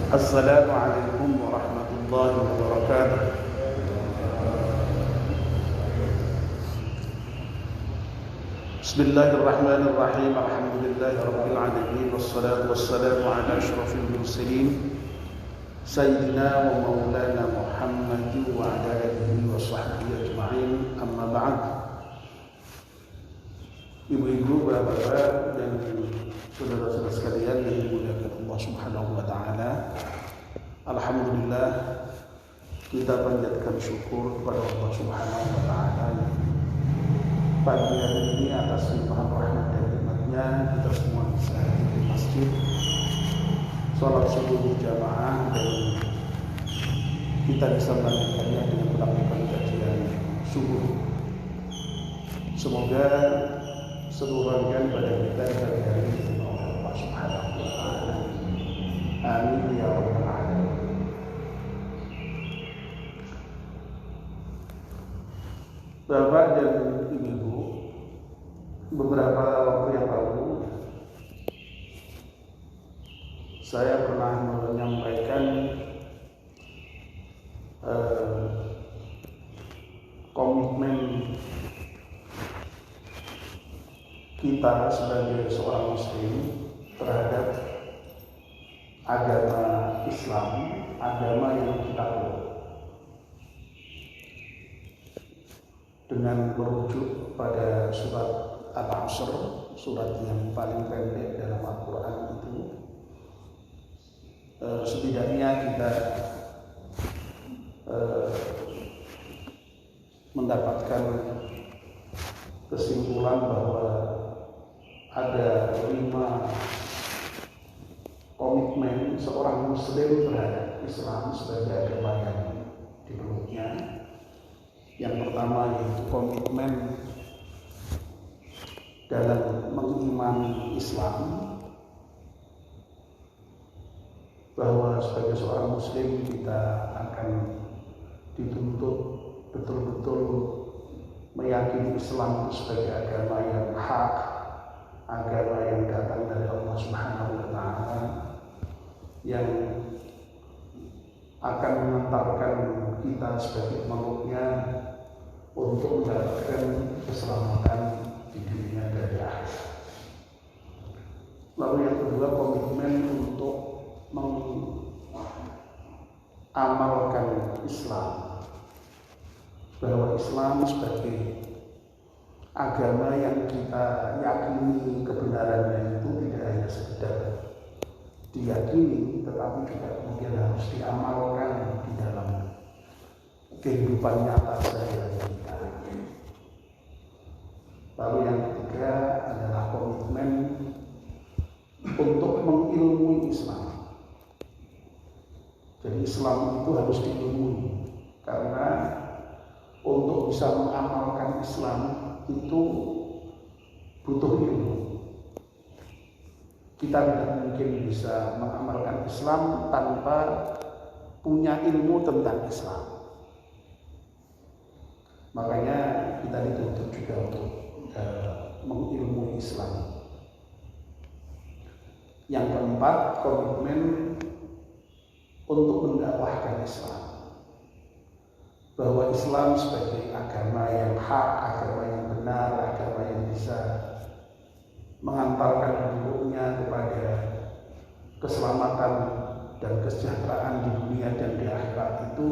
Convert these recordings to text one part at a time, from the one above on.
Assalamualaikum warahmatullahi wabarakatuh. Bismillahirrahmanirrahim. Alhamdulillahirabbil alamin wassalatu wassalamu ala asyrafil mursalin sayyidina wa maulana Muhammadin wa ala alihi wa sahbihi ajma'in. Amma ba'd. Ibu-ibu, bapak-bapak dan saudara-saudara sekalian yang dimuliakan Allah Subhanahu wa taala. Alhamdulillah, kita panjatkan syukur kepada Allah Subhanahu wa taala pagi hari ini atas limpahan rahmat dan nikmatnya kita semua bisa di masjid salat subuh berjamaah dan kita bisa melanjutkannya dengan melakukan kajian subuh. Semoga seluruh rangkaian ibadah kita diberi oleh Allah Subhanahu wa taala. Amin ya rabbal alamin. Bapak dan Ibu, beberapa waktu yang lalu saya pernah menyampaikan komitmen kita sebagai seorang muslim terhadap agama Islam, agama yang kita peluk, dengan merujuk pada surat Al-Asr, surat yang paling pendek dalam Al-Quran itu. Setidaknya kita mendapatkan kesimpulan bahwa ada 5 komitmen seorang muslim terhadap Islam sebagai agama yang dipeluknya. Yang pertama yaitu komitmen dalam mengimani Islam, bahwa sebagai seorang muslim kita akan dituntut betul-betul meyakini Islam sebagai agama yang hak, agama yang datang dari Allah Subhanahu wa taala, yang akan mengantarkan kita sebagai makhluknya untuk mendapatkan keselamatan di dunia dan di akhirat. Lalu yang kedua, komitmen untuk mengamalkan Islam, bahwa Islam sebagai agama yang kita yakini kebenarannya itu tidak hanya sekedar diyakini, tetapi juga kemudian harus diamalkan di dalam kehidupan nyata sehari-hari kita. Lalu yang ketiga adalah komitmen untuk mengilmui Islam. Jadi Islam itu harus diilmui, karena untuk bisa mengamalkan Islam itu butuh ilmu. Kita tidak mungkin bisa mengamalkan Islam tanpa punya ilmu tentang Islam. Makanya kita dituntut juga untuk mengilmui Islam. Yang keempat, komitmen untuk mendakwahkan Islam, bahwa Islam sebagai agama yang hak, agama yang benar, agama yang bisa mengantarkan penduduknya kepada keselamatan dan kesejahteraan di dunia dan di akhirat itu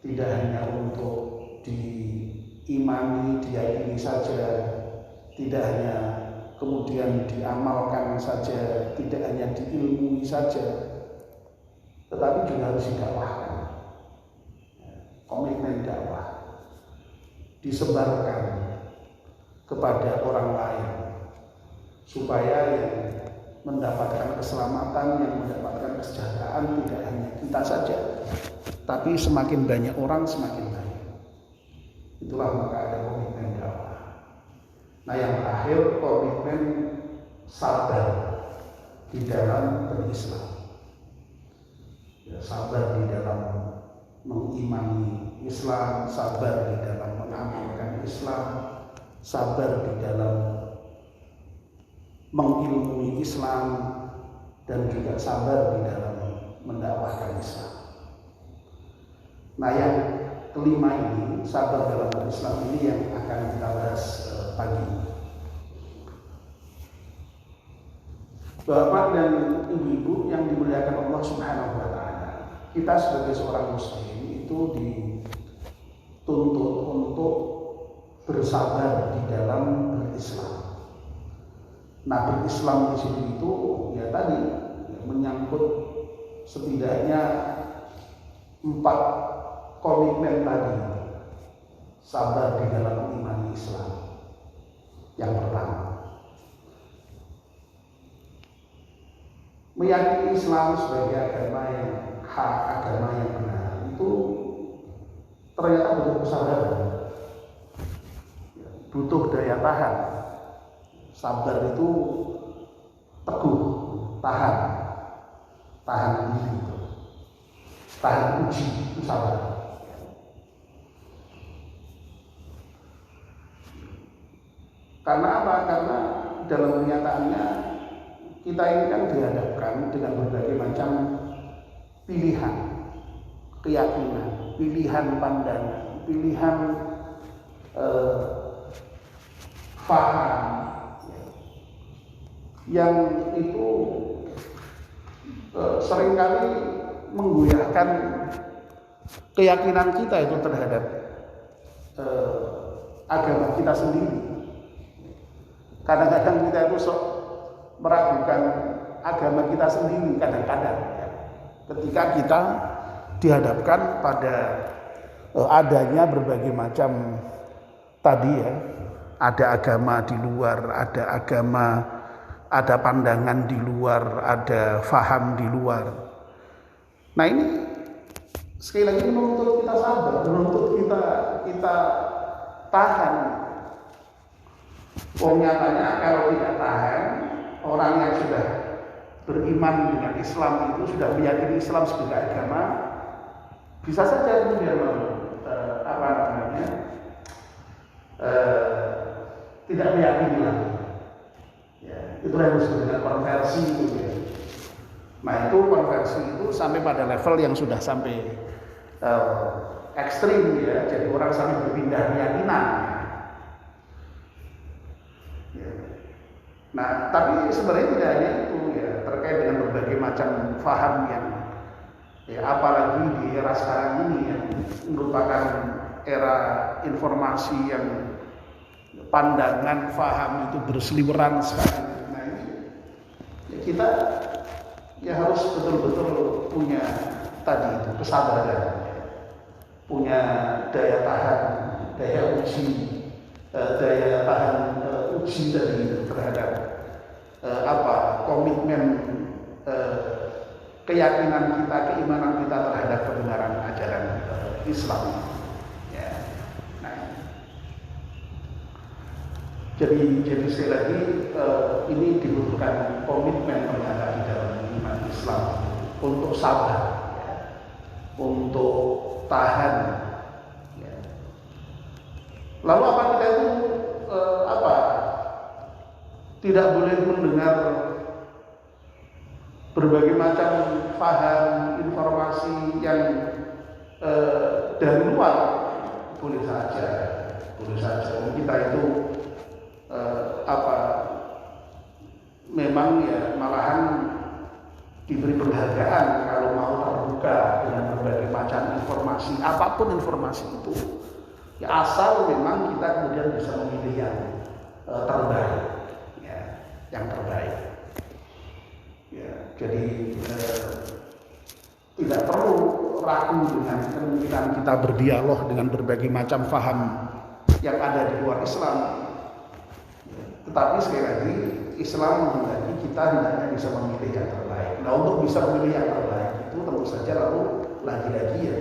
tidak hanya untuk diimani, diyakini saja, tidak hanya kemudian diamalkan saja, tidak hanya diilmui saja, tetapi juga harus didakwahkan. Komitmen dakwah disebarkan kepada orang lain, supaya yang mendapatkan keselamatan, yang mendapatkan kesejahteraan tidak hanya kita saja, tapi semakin banyak orang semakin baik. Itulah maka ada komitmen dakwah. Nah, yang terakhir, komitmen sabar di dalam berislam. Ya, sabar di dalam mengimani Islam, sabar di dalam mengamalkan Islam, sabar di dalam mengilmui Islam, dan juga sabar di dalam mendakwahkan Islam. Nah, yang kelima ini, sabar dalam berislam, ini yang akan kita bahas pagi ini. Bapak dan ibu-ibu yang dimuliakan Allah Subhanahu wa taala, kita sebagai seorang muslim itu dituntut untuk bersabar di dalam berislam. Nah, berislam di sini itu ya tadi menyangkut setidaknya 4 komitmen tadi. Sabar di dalam mengimani Islam. Yang pertama, meyakini Islam sebagai agama yang hak, agama yang benar, itu ternyata butuh kesabaran, butuh daya tahan. Sabar itu teguh, tahan diri, tahan uji, itu sabar. Karena apa? Karena dalam kenyataannya kita ini kan dihadapkan dengan berbagai macam pilihan, keyakinan, pilihan pandangan, pilihan faham, yang itu seringkali menggoyahkan keyakinan kita itu terhadap agama kita sendiri. Kadang-kadang kita itu meragukan agama kita sendiri kadang-kadang ya. Ketika kita dihadapkan pada adanya berbagai macam tadi ya, ada agama di luar, ada agama, ada pandangan di luar, ada faham di luar. Nah, ini sekali lagi menuntut kita sabar, menuntut kita tahan. Nyatanya kalau tidak tahan, orang yang sudah beriman dengan Islam itu, sudah meyakini Islam sebagai agama, bisa saja kemudian tidak meyakini lagi. Ya, itu yang disebut dengan konversi itu ya. Nah, itu konversi itu sampai pada level yang sudah sampai ekstrim ya, jadi orang sampai berpindah keyakinan. Nah, tapi sebenarnya tidak hanya itu ya, terkait dengan berbagai macam faham yang ya, apalagi di era sekarang ini yang merupakan era informasi yang pandangan faham itu berseliweran sekali. Nah, ini ya, kita ya harus betul-betul punya tadi itu kesabaran, punya daya tahan, daya uji, daya tahan uji tadi terhadap komitmen keyakinan kita, keimanan kita terhadap kebenaran ajaran Islam. Ya. Nah, jadi sekali lagi ini dibutuhkan komitmen ternyata di dalam iman Islam untuk sabar, ya, untuk tahan. Ya. Lalu apa kita itu tidak boleh mendengar berbagai macam faham, informasi yang dari luar? Boleh saja. Kita itu memang ya malahan diberi penghargaan kalau mau terbuka dengan berbagai macam informasi, apapun informasi itu. Ya, asal memang kita kemudian bisa memilih yang terbaik. Yang terbaik. Ya, jadi tidak perlu ragu dengan kemungkinan kita berdialog dengan berbagai macam faham yang ada di luar Islam. Ya, tetapi sekali lagi Islam menghendaki kita hendaknya bisa memilih yang terbaik. Nah, untuk bisa memilih yang terbaik itu tentu saja lalu lagi-lagi ya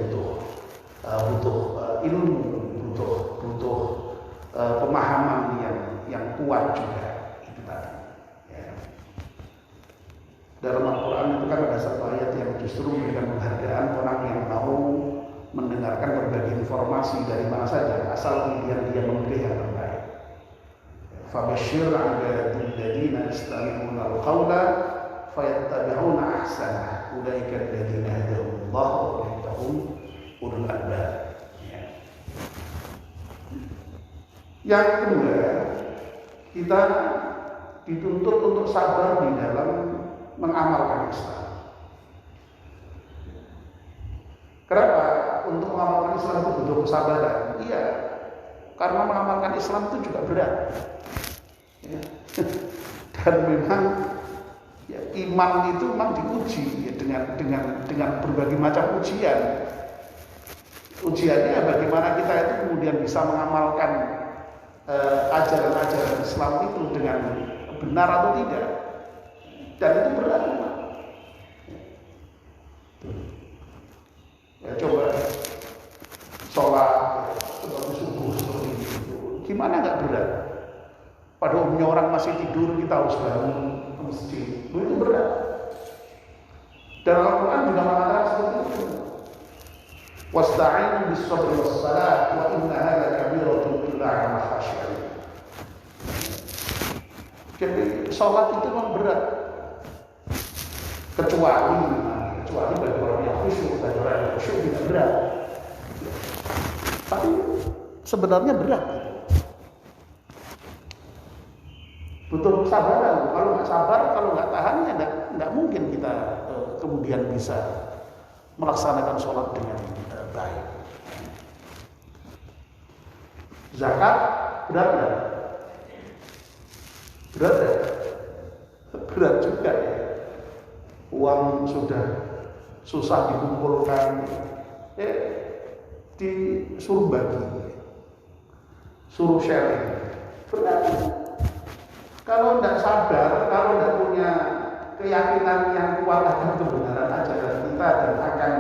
butuh ilmu, butuh pemahaman yang kuat juga. Dalam Al-Quran itu kan ada satu ayat yang justru memberikan penghargaan orang yang mau mendengarkan berbagai informasi dari mana saja, asal kemudian dia memilih yang terbaik. فَبَشِّرْ عِبَادِي الَّذِينَ يَسْتَمِعُونَ الْقَوْلَ fayattabi'una ahsana ulaika alladziina hadahumullah wa ulaika hum ulul albab. Yang kedua, kita dituntut untuk sabar di dalam mengamalkan Islam. Kenapa? Untuk mengamalkan Islam itu butuh kesabaran. Iya, karena mengamalkan Islam itu juga berat. Ya. Dan memang ya, iman itu memang diuji ya, dengan berbagai macam ujian. Ujiannya bagaimana kita itu kemudian bisa mengamalkan ajaran-ajaran Islam itu dengan benar atau tidak. Dan itu berat. Ya, coba sholat seperti subuh seperti itu, gimana nggak berat? Pada umumnya orang masih tidur, kita harus bangun ke masjid. Itu berat. Dan Al-Quran juga mengatakan seperti itu. Wasta'inu bis-sabri was-salat wa innaha lakabiratun illa 'alal khashi'in. Jadi sholat itu memang berat. Kecuali bagi orang yang khusyuk, bagi orang yang khusyuk tidak berat. Tapi sebenarnya berat. Butuh kesabaran. Kalau nggak sabar, kalau nggak tahan, ya nggak mungkin kita kemudian bisa melaksanakan sholat dengan baik. Zakat berat ya? Berat ya? Berat juga ya. Uang sudah susah dikumpulkan, disuruh bagi, suruh sharing. Berat. Kalau tidak sabar, kalau tidak punya keyakinan yang kuat akan kebenaran ajaran kita dan akan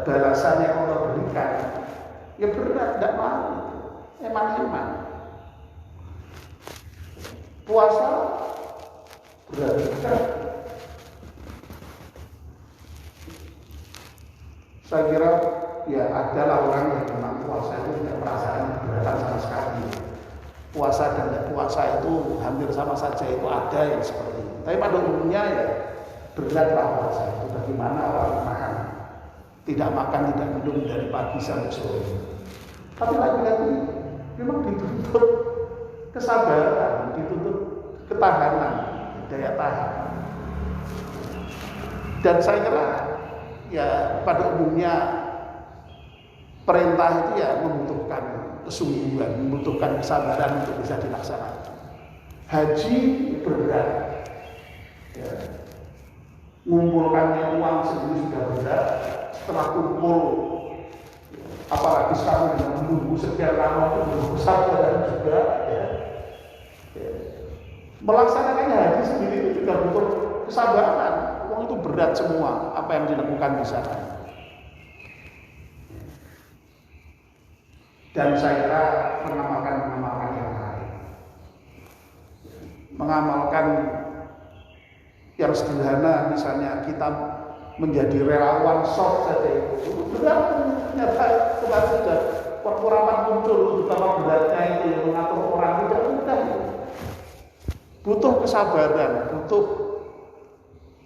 balasan yang Allah berikan, ya berat, tidak mau. Eman-eman. Puasa berat. Saya kira ya adalah orang yang memang puasa itu tidak merasakan keberatan sama sekali. Puasa dan tidak puasa itu hampir sama saja, itu ada yang seperti itu. Tapi pada umumnya ya beratlah puasa itu. Bagaimana orang makan, tidak makan, tidak minum dari pagi sampai sore. Tapi lagi-lagi memang dituntut kesabaran, dituntut ketahanan, daya tahan. Dan saya kira ya pada umumnya perintah itu ya membutuhkan kesungguhan, membutuhkan kesabaran untuk bisa dilaksanakan. Haji berat, ya. Mengumpulkannya uang sendiri sudah berat. Setelah kumpul, apalagi sekarang dengan menunggu sekian lama itu butuh kesabaran juga. Ya. Ya. Melaksanakannya haji sendiri itu juga butuh kesabaran. Uang itu berat semua apa yang dilakukan di sana. Dan saya kira mengamalkan yang lain, mengamalkan yang sederhana, misalnya kita menjadi relawan soft saja itu berat. Ternyata kemarin sudah waktu rapat muncul betapa beratnya itu yang mengatur orang tidak mudah. Butuh kesabaran,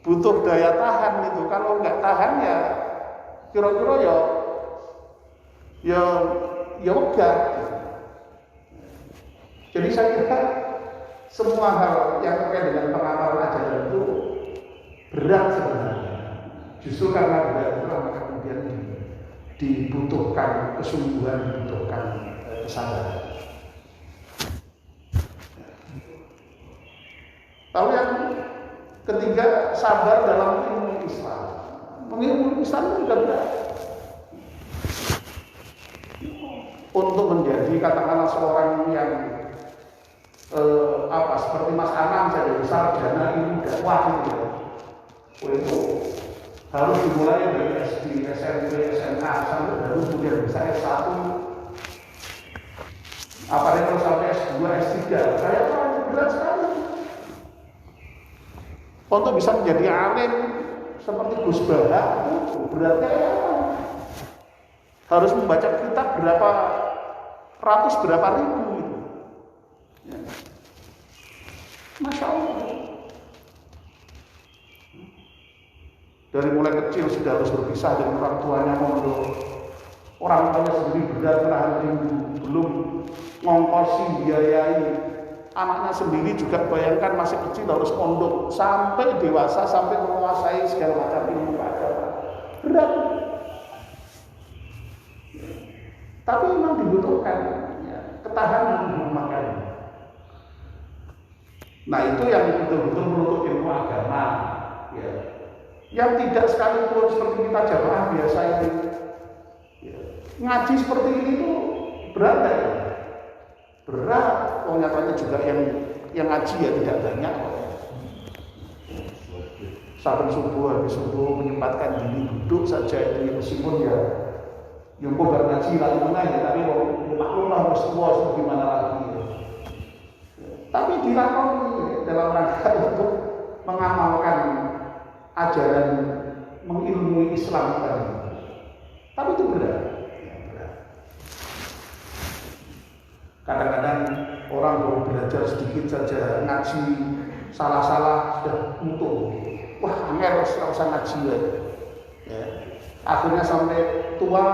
butuh daya tahan itu. Kalau nggak tahan ya kira-kira ya wegah. Jadi saya kira semua hal yang terkait dengan pengamalan ajaran itu berat sebenarnya. Justru karena berat itu maka kemudian dibutuhkan kesungguhan, dibutuhkan kesabaran. Lalu yang ketiga, sabar dalam ilmu Islam. Mengilmu Islam itu juga berat. Untuk menjadi katakanlah seorang yang seperti Mas Anam saja sarjana ilmu dakwah gitu ya. Itu harus dimulai dari SD, SMP, SMA sampai baru kemudian bisa S1. Apalagi kalau sampai S2, S3, kayak berat sekali. Untuk bisa menjadi alim seperti Gus Baha itu beratnya ya. Harus membaca kitab berapa ratus, berapa ribu itu. Ya. Masya Allah. Dari mulai kecil sudah harus berpisah dengan orang tuanya mondok. Orang tuanya sendiri berat menahan rindu, belum ngongkosi biayai anaknya sendiri juga, bayangkan masih kecil harus mondok sampai dewasa, sampai menguasai segala macam ilmu agama. Berat. Tapi memang dibutuhkan ketahanan makan. Nah itu yang betul-betul menuntut ilmu agama. Ya. Yang tidak sekalipun seperti kita jamaah biasa ini. Ya. Ngaji seperti ini tuh berat ya? Berat. Nyatanya juga yang ngaji ya tidak banyak. Saben subuh habis subuh menyempatkan diri duduk saja itu meskipun ya yang bukan ngaji lagi mana ya, tapi maklumlah Rasulullah gimana lagi ya. Tapi dilakoni dalam rangka untuk mengamalkan ajaran mengilmui Islam tadi. Tapi itu berat. Kadang-kadang orang baru belajar sedikit saja ngaji salah-salah sudah mutu. Wah, angel usah ngaji ya. Akhirnya sampai tua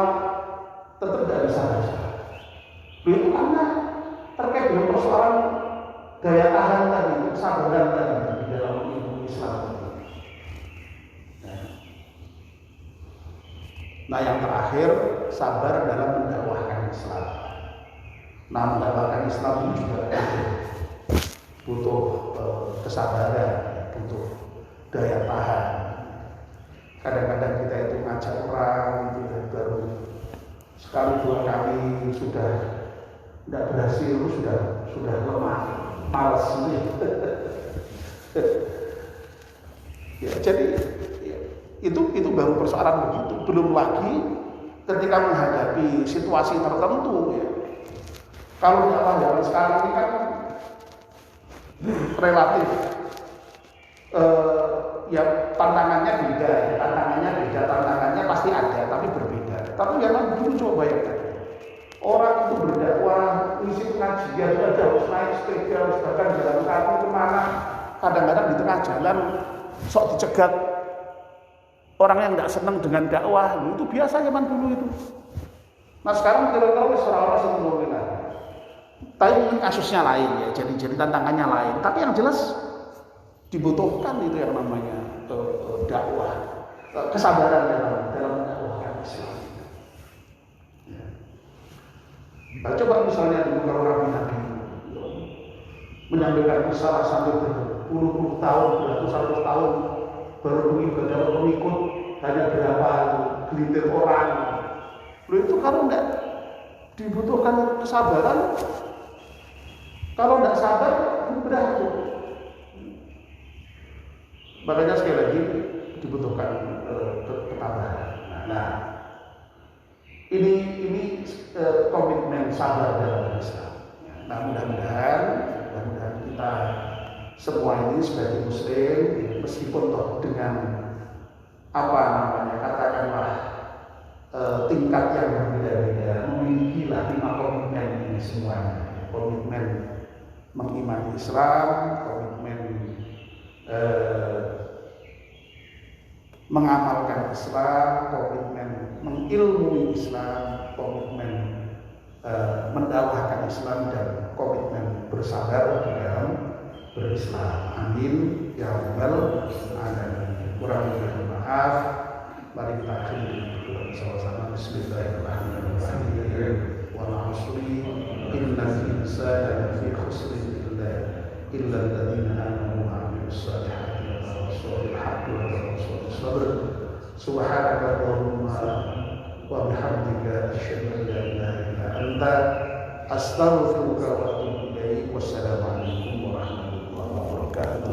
tetap tidak bisa ngaji. Itu karena terkait dengan persoalan daya tahan tadi, kesabaran tadi di dalam ilmu Islam. Nah, yang terakhir sabar dalam mendakwahkan Islam. Nah, mendapatkan Islam ini juga butuh kesabaran, butuh daya tahan. Kadang-kadang kita itu ngajak orang itu baru sekali dua kali sudah tidak berhasil, sudah lemah, malas ini. Ya, jadi ya, itu baru persoalan begitu. Belum lagi ketika menghadapi situasi tertentu ya. Kalau dakwah zaman sekarang ini kan relatif ya tantangannya beda, tantangannya pasti ada, tapi berbeda. Tapi jangan dulu coba bayangkan, orang itu berdakwah, ngisi pengajian, ada harus naik sepeda, harus bahkan jalan kaki kemana, kadang-kadang di tengah jalan sok dicegat orang yang tidak senang dengan dakwah, itu biasa zaman dulu itu. Nah sekarang kira-kira orang-orang senang lah. Tapi mungkin kasusnya lain ya, jadi tantangannya lain. Tapi yang jelas dibutuhkan itu yang namanya dakwah, kesabaran dalam mendakwahkan Islam. Ya. Nah, coba misalnya dulu kalau Nabi menyampaikan risalah sampai berpuluh-puluh tahun, beratus-ratus tahun, baru beribadah pengikut hanya berapa itu gelintir orang. Lalu itu kalau tidak dibutuhkan kesabaran, kalau tidak sabar berat. Makanya sekali lagi dibutuhkan ketabahan. Nah, ini komitmen sabar dalam Islam. Nah, mudah-mudahan kita semua ini sebagai Muslim, meskipun toh dengan apa namanya katakanlah tingkat yang berbeda-beda, memilikilah 5 komitmen ini semuanya. Komitmen mengimani Islam, komitmen mengamalkan Islam, komitmen mengilmui Islam, komitmen mendakwahkan Islam, dan komitmen bersabar di dalam berislam. Amin ya rabbal alamin. Kurang lebih maaf. Mari kita akhiri dengan berdoa bersama-sama. Bismillahirrahmanirrahim. Wa asri innal insana lafi khusrin illa alladziina aamanu wa 'amilus shalihati wa tawassaw bil haqqi wa tawassaw bis sabr. Subhanaka Allahumma wa bihamdika asyhadu an la ilaha illa anta astaghfiruka wa atubu ilaik. Wassalamu alaikum warahmatullahi wabarakatuh.